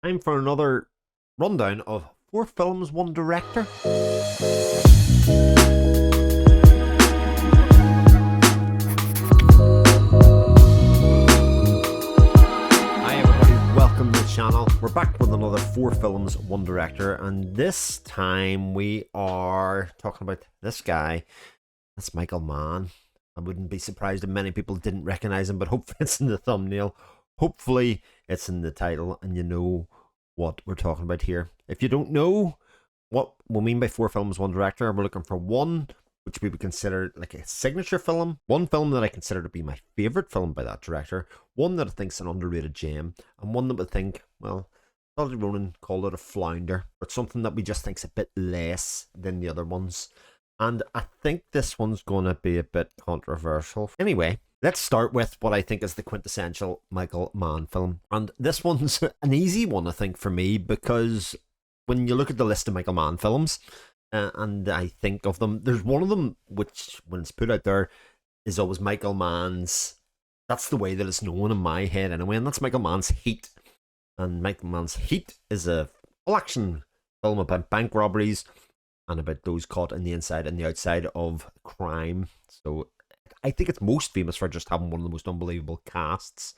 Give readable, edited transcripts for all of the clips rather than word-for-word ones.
Time for another rundown of four films, one director. Hi everybody, welcome to the channel. We're back with another four films, one director, and this time we are talking about this guy. That's Michael Mann. I wouldn't be surprised if many people didn't recognize him, but hopefully it's in the thumbnail. Hopefully it's in the title and you know what we're talking about here. If you don't know what we mean by four films, one director, we're looking for one which we would consider like a signature film, one film that I consider to be my favourite film by that director, one that I think's an underrated gem, and one that we think, well, Ronin called it a flounder, but something that we just think's a bit less than the other ones. And I think this one's going to be a bit controversial. Anyway, let's start with what I think is the quintessential Michael Mann film. And this one's an easy one, I think, for me, because when you look at the list of Michael Mann films, and I think of them, there's one of them which, when it's put out there, is always Michael Mann's. That's the way that it's known in my head anyway, and that's Michael Mann's Heat. And Michael Mann's Heat is a full action film about bank robberies and about those caught in the inside and the outside of crime. So I think it's most famous for just having one of the most unbelievable casts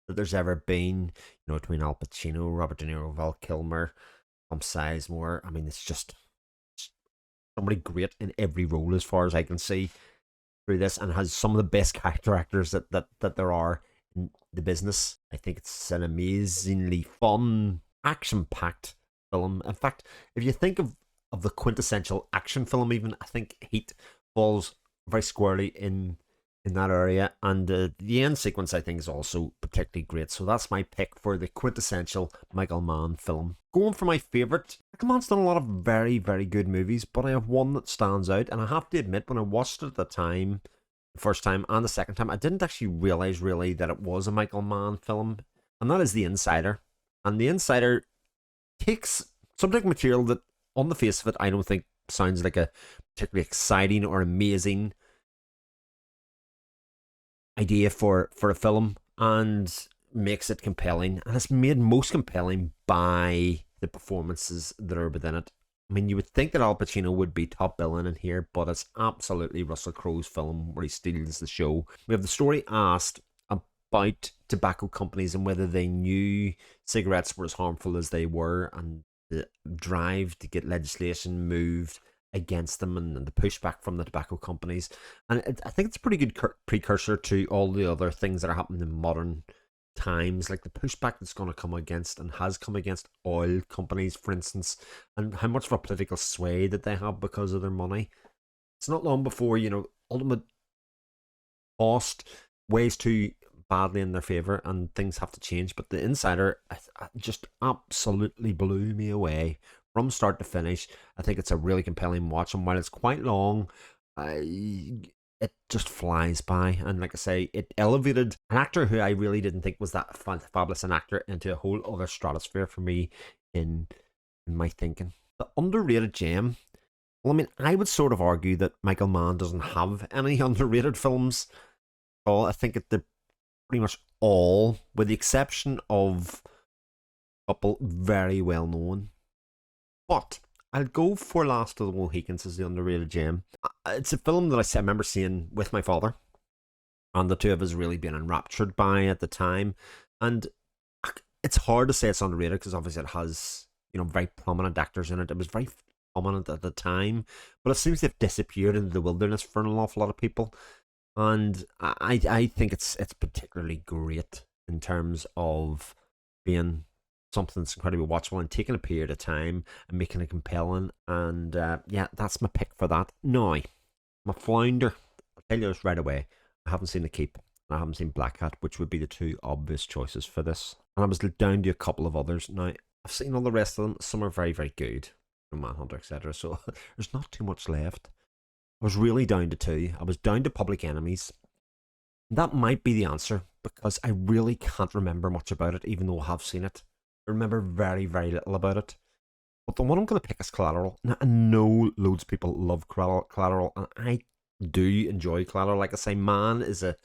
that there's ever been. You know, between Al Pacino, Robert De Niro, Val Kilmer, Tom Sizemore. I mean, it's just somebody great in every role as far as I can see through this, and has some of the best character actors that there are in the business. I think it's an amazingly fun, action-packed film. In fact, if you think of the quintessential action film, even, I think Heat falls very squarely in that area. And the end sequence, I think, is also particularly great. So that's my pick for the quintessential Michael Mann film. Going for my favourite, Michael Mann's done a lot of very, very good movies, but I have one that stands out. And I have to admit, when I watched it at the time, the first time and the second time, I didn't actually realise really that it was a Michael Mann film. And that is The Insider. And The Insider takes subject material that, on the face of it, I don't think sounds like a particularly exciting or amazing idea for a film, and makes it compelling. And it's made most compelling by the performances that are within it. I mean, you would think that Al Pacino would be top billing in here, but it's absolutely Russell Crowe's film where he steals the show. We have the story asked about tobacco companies and whether they knew cigarettes were as harmful as they were, and the drive to get legislation moved against them, and the pushback from the tobacco companies. And I think it's a pretty good precursor to all the other things that are happening in modern times, like the pushback that's going to come against and has come against oil companies, for instance, and how much of a political sway that they have because of their money. It's not long before, you know, ultimate cost weighs too badly in their favor and things have to change. But The Insider just absolutely blew me away from start to finish. I think it's a really compelling watch, and while it's quite long, it just flies by. And like I say, it elevated an actor who I really didn't think was that fabulous an actor into a whole other stratosphere for me in my thinking. The underrated gem. Well, I mean, I would sort of argue that Michael Mann doesn't have any underrated films. I think they're pretty much all, with the exception of a couple very well known. But I'll go for Last of the Mohicans as the underrated gem. It's a film that I remember seeing with my father, and the two of us really being enraptured by at the time. And it's hard to say it's underrated because obviously it has, you know, very prominent actors in it. It was very prominent at the time, but it seems to have disappeared into the wilderness for an awful lot of people. And I think it's particularly great in terms of being something that's incredibly watchable and taking a period of time and making it compelling. And yeah, that's my pick for that. Now, my flounder, I'll tell you this right away. I haven't seen The Keep, and I haven't seen Black Hat, which would be the two obvious choices for this. And I was down to a couple of others. Now, I've seen all the rest of them. Some are very, very good. Manhunter, etc. So there's not too much left. I was really down to two. I was down to Public Enemies. That might be the answer, because I really can't remember much about it, even though I have seen it. I remember very, very little about it. But the one I'm going to pick is Collateral. Now, I know loads of people love Collateral, and I do enjoy Collateral. Like I say, Mann is a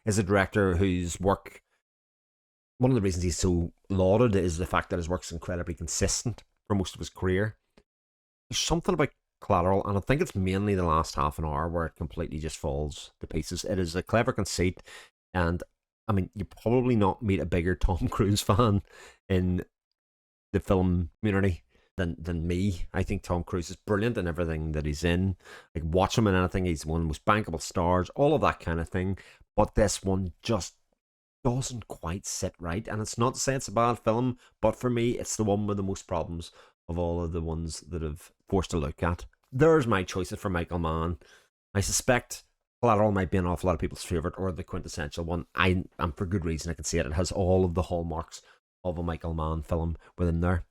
director whose work one of the reasons he's so lauded is the fact that his work's incredibly consistent for most of his career. There's something about Collateral, and I think it's mainly the last half an hour where it completely just falls to pieces. It is a clever conceit, and I mean, you probably not meet a bigger Tom Cruise fan in the film community than me. I think Tom Cruise is brilliant in everything that he's in. Like, watch him in anything, he's one of the most bankable stars, all of that kind of thing. But this one just doesn't quite sit right. And it's not to say it's a bad film, but for me, it's the one with the most problems of all of the ones that I've forced to look at. There's my choices for Michael Mann. I suspect Collateral might be an awful lot of people's favourite, or the quintessential one. And for good reason, I can see it. It has all of the hallmarks of a Michael Mann film within there.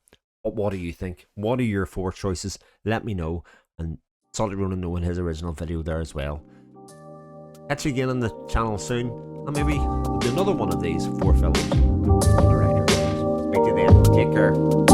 But what do you think? What are your 4 choices? Let me know. And Solid Ronin know in his original video there as well. Catch you again on the channel soon. And maybe we'll do another one of these 4 films. Speak to you then. Take care.